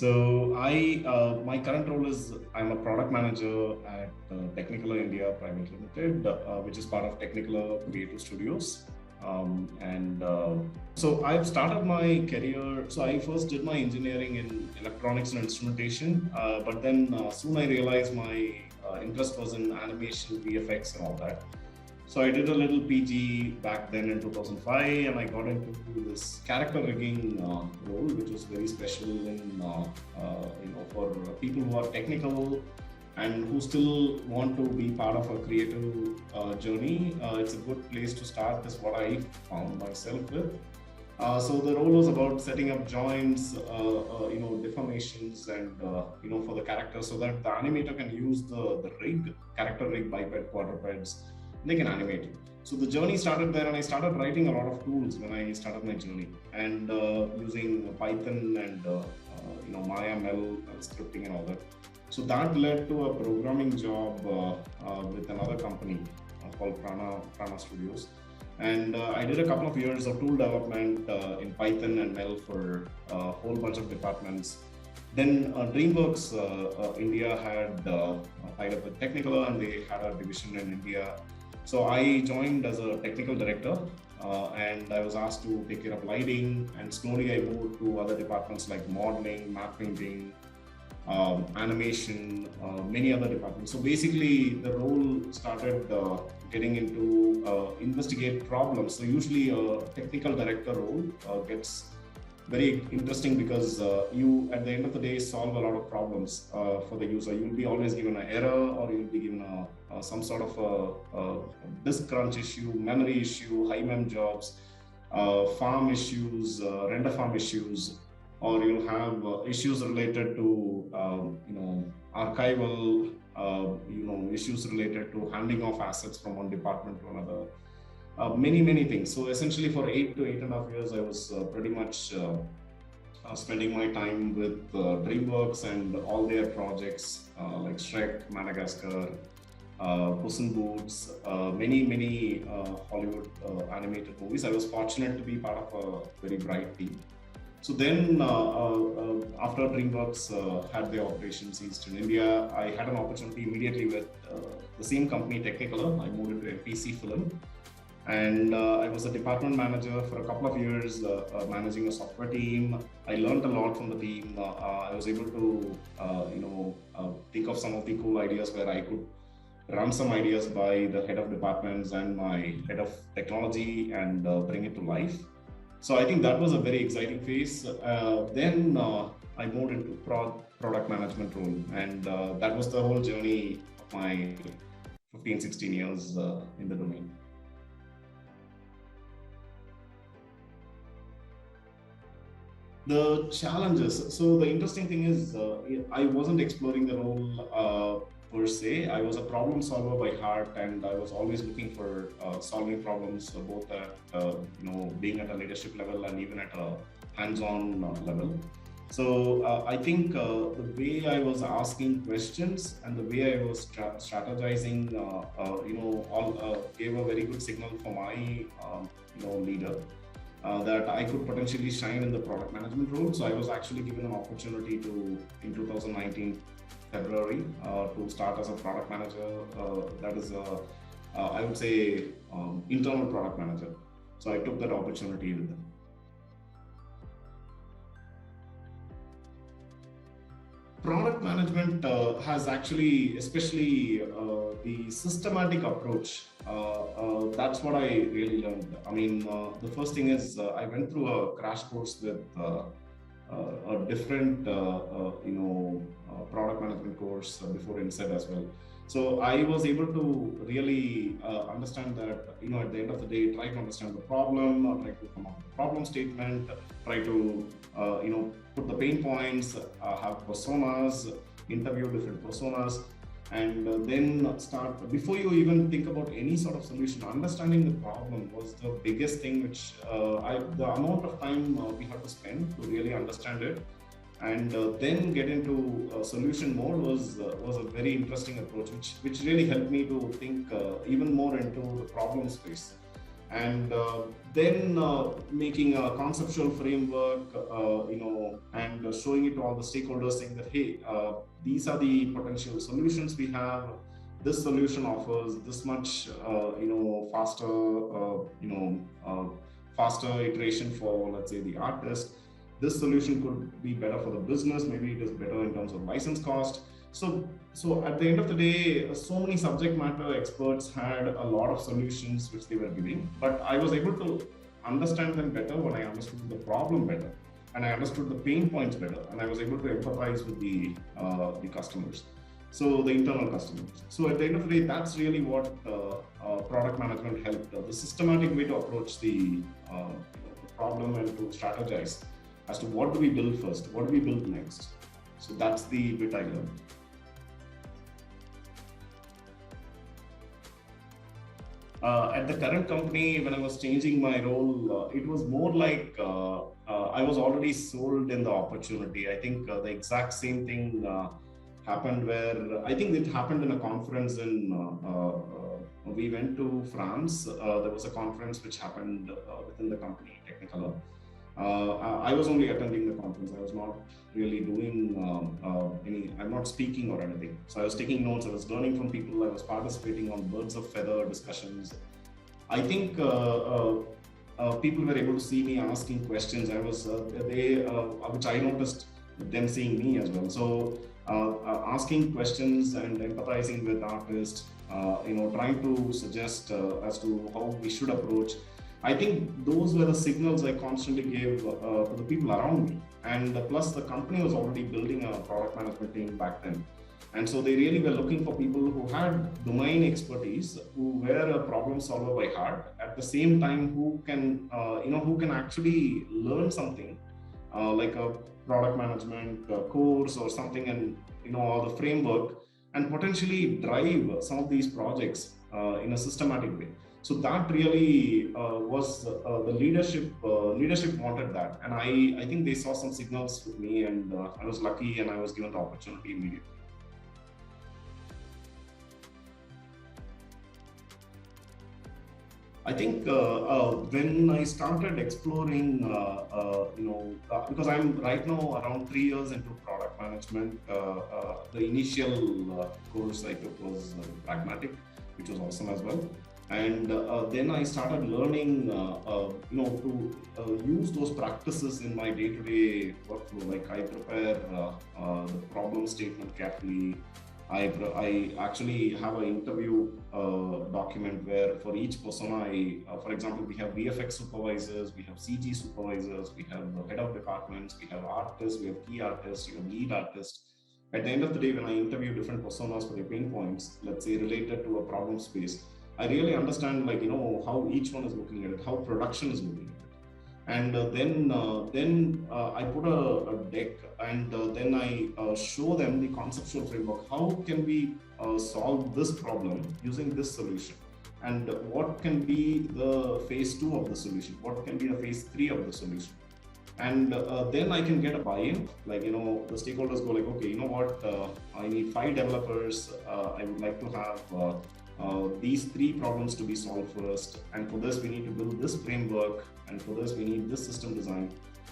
My current role is I'm a product manager at Technicolor India Private Limited, which is part of Technicolor Creative Studios. And so I've started my career. So I first did my engineering in electronics and instrumentation, but then soon I realized my interest was in animation, VFX, and all that. So I did a little PG back then in 2005, and I got into this character rigging role, which was very special in for people who are technical and who still want to be part of a creative journey. It's a good place to start. Is what I found myself with. So the role was about setting up joints, deformations, and for the character, so that the animator can use the character rig, biped, quadrupeds. They can animate it. So the journey started there, and I started writing a lot of tools when I started my journey, and using Python and Maya, Mel, scripting, and all that. So that led to a programming job with another company called Prana Studios. And I did a couple of years of tool development in Python and Mel for a whole bunch of departments. Then DreamWorks India had tied up with Technicolor, and they had a division in India. So I joined as a technical director, and I was asked to take care of lighting, and slowly I moved to other departments like modeling, map painting, animation, many other departments. So basically the role started getting into investigate problems. So usually a technical director role gets very interesting because you, at the end of the day, solve a lot of problems for the user. You'll be always given an error, or you'll be given some sort of a disk crunch issue, memory issue, high mem jobs, farm issues, render farm issues, or you'll have issues related to archival, issues related to handing off assets from one department to another. Many things. So essentially for 8 to 8.5 years, I was pretty much spending my time with DreamWorks and all their projects like Shrek, Madagascar, Puss in Boots, many Hollywood animated movies. I was fortunate to be part of a very bright team. So then after DreamWorks had their operations east in India, I had an opportunity immediately with the same company, Technicolor. I moved into MPC Film. And I was a department manager for a couple of years, managing a software team. I learned a lot from the team. I was able to, think of some of the cool ideas where I could run some ideas by the head of departments and my head of technology and bring it to life. So I think that was a very exciting phase. Then I moved into product management role, and that was the whole journey of my 15, 16 years in the domain. The challenges. So the interesting thing is, I wasn't exploring the role per se. I was a problem solver by heart, and I was always looking for solving problems, both at being at a leadership level and even at a hands-on level. So I think the way I was asking questions and the way I was strategizing, gave a very good signal for my leader. That I could potentially shine in the product management role. So I was actually given an opportunity in 2019 February to start as a product manager. That is I would say internal product manager. So I took that opportunity with them. Product management has actually, especially the systematic approach, that's what I really learned. I mean, the first thing is I went through a crash course with a different, product management course before INSEAD as well. So I was able to really understand that, at the end of the day, try to understand the problem, try to come up with a problem statement, try to, put the pain points, have personas, interview different personas, and then start, before you even think about any sort of solution, understanding the problem was the biggest thing, which the amount of time we had to spend to really understand it. And then get into solution mode was a very interesting approach, which really helped me to think even more into the problem space. and then making a conceptual framework, and showing it to all the stakeholders, saying that, hey, these are the potential solutions we have. This solution offers this much, faster iteration for, let's say, the artist. This solution could be better for the business. Maybe it is better in terms of license cost. So at the end of the day, so many subject matter experts had a lot of solutions which they were giving, but I was able to understand them better when I understood the problem better, and I understood the pain points better, and I was able to empathize with the customers, so the internal customers. So at the end of the day, that's really what product management helped. The systematic way to approach the problem and to strategize as to what do we build first, what do we build next. So that's the bit I learned. At the current company, when I was changing my role, it was more like I was already sold in the opportunity. I think the exact same thing happened where I think it happened in a conference we went to France. There was a conference which happened within the company, Technicolor. I was only attending the conference. I was not really doing I'm not speaking or anything. So I was taking notes, I was learning from people, I was participating on birds of feather discussions. I think people were able to see me asking questions. Which I noticed them seeing me as well. So asking questions and empathizing with artists, trying to suggest as to how we should approach. I think those were the signals I constantly gave to the people around me. And plus, the company was already building a product management team back then. And so they really were looking for people who had domain expertise, who were a problem solver by heart, at the same time who can actually learn something like a product management course or something, and or the framework, and potentially drive some of these projects in a systematic way. So that really was the leadership. Leadership wanted that, and I think they saw some signals with me, and I was lucky, and I was given the opportunity immediately. I think when I started exploring, because I'm right now around 3 years into product management. The initial course I took was pragmatic, which was awesome as well. And then I started learning, to use those practices in my day-to-day workflow. Like I prepare the problem statement carefully. I actually have an interview document where for each persona, for example, we have VFX supervisors, we have CG supervisors, we have head of departments, we have artists, we have key artists, we have lead artists. At the end of the day, when I interview different personas for their pain points, let's say related to a problem space, I really understand, how each one is looking at it, how production is looking at it. And then I put a deck, and then I show them the conceptual framework. How can we solve this problem using this solution? And what can be the phase 2 of the solution? What can be the phase 3 of the solution? And then I can get a buy-in. The stakeholders go like, okay, you know what? I need 5 developers. I would like to have these 3 problems to be solved first, and for this we need to build this framework, and for this we need this system design.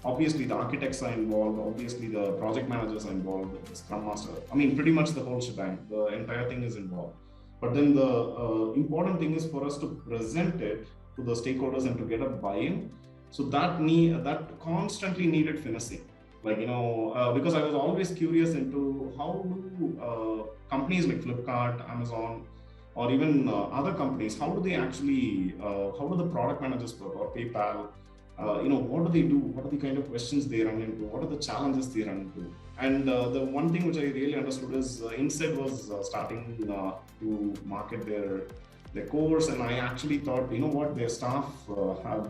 Obviously the architects are involved, obviously the project managers are involved, the scrum master, pretty much the whole shebang, the entire thing is involved. But then the important thing is for us to present it to the stakeholders and to get a buy-in. So that constantly needed finessing. Because I was always curious into how do companies like Flipkart, Amazon, or even other companies, how do the product managers work, or PayPal, what do they do? What are the kind of questions they run into? What are the challenges they run into? And the one thing which I really understood is INSEAD was starting to market their course, and I actually thought, their staff have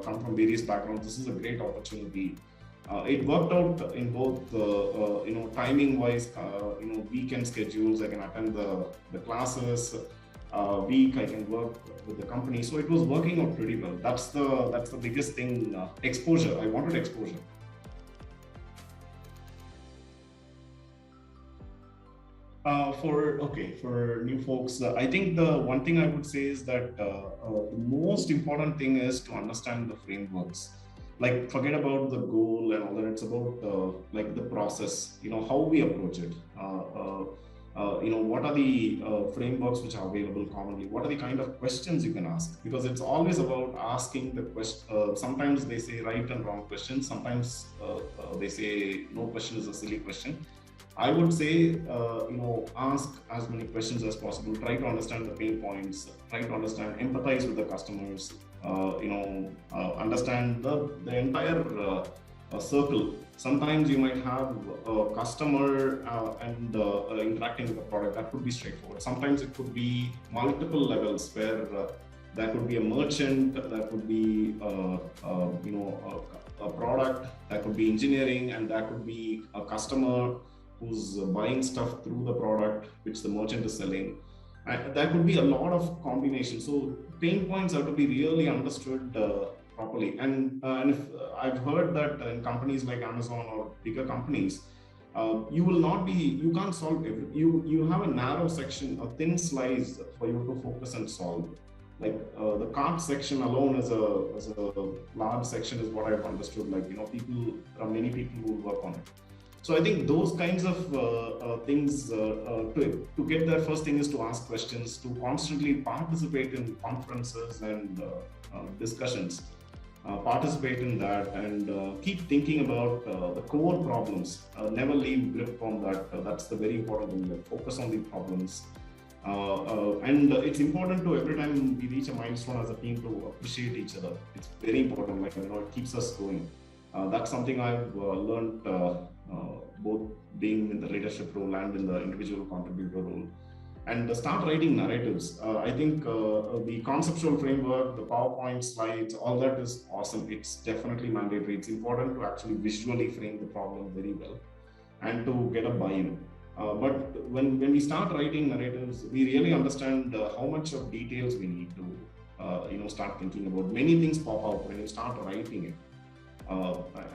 come from various backgrounds. This is a great opportunity. It worked out in both, timing wise, weekend schedules. I can attend the classes. Week I can work with the company. So it was working out pretty well. That's the biggest thing. Exposure. I wanted exposure. For new folks, I think the one thing I would say is that the most important thing is to understand the frameworks. Like, forget about the goal and all that. It's about like the process. How we approach it. What are the frameworks which are available commonly? What are the kind of questions you can ask? Because it's always about asking the question. Sometimes they say right and wrong questions. Sometimes they say no question is a silly question. I would say, ask as many questions as possible. Try to understand the pain points. Try to understand, empathize with the customers. Understand the entire circle. Sometimes you might have a customer and interacting with the product. That could be straightforward. Sometimes it could be multiple levels where that could be a merchant, that could be a product, that could be engineering, and that could be a customer who's buying stuff through the product which the merchant is selling. And that could be a lot of combinations. So pain points have to be really understood properly. And if I've heard that in companies like Amazon or bigger companies, you can't solve everything. You have a narrow section, a thin slice for you to focus and solve. Like the cart section alone as a large section is what I've understood. Like, there are many people who work on it. So I think those kinds of things to get there, first thing is to ask questions, to constantly participate in conferences and discussions, participate in that, and keep thinking about the core problems. Never leave grip on that. That's the very important thing. Focus on the problems. And it's important to, every time we reach a milestone as a team, to appreciate each other. It's very important. Like, it keeps us going. That's something I've learned both being in the leadership role and in the individual contributor role. And start writing narratives. I think the conceptual framework, the PowerPoint slides, all that is awesome. It's definitely mandatory. It's important to actually visually frame the problem very well and to get a buy-in. But when we start writing narratives, we really understand how much of details we need to start thinking about. Many things pop out when you start writing it.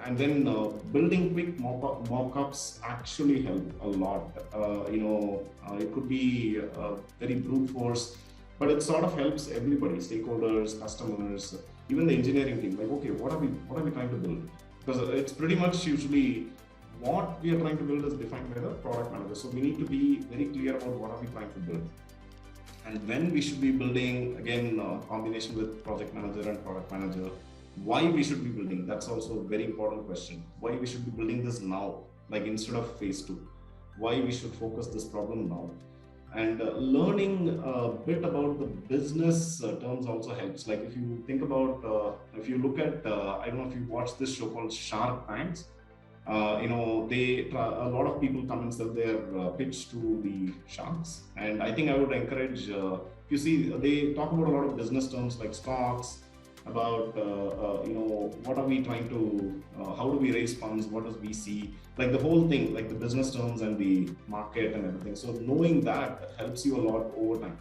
And then building quick mock-ups actually help a lot. It could be very brute force, but it sort of helps everybody, stakeholders, customers, even the engineering team. Like, okay, what are we trying to build? Because it's pretty much usually what we are trying to build is defined by the product manager. So we need to be very clear about what are we trying to build. And when we should be building, again, combination with project manager and product manager, why we should be building, that's also a very important question. Why we should be building this now, like instead of phase 2. Why we should focus this problem now. And learning a bit about the business terms also helps. Like, if you think about, if you look at, I don't know if you watched this show called Shark Tanks. A lot of people come and sell their pitch to the sharks. And I think I would encourage, you see, they talk about a lot of business terms like stocks, about what are we trying to, how do we raise funds, what does VC, like the whole thing, like the business terms and the market and everything. So knowing that helps you a lot over time.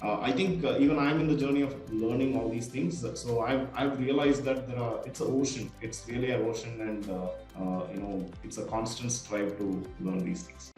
I think even I'm in the journey of learning all these things. So I've realized that it's an ocean. It's really an ocean, and it's a constant strive to learn these things.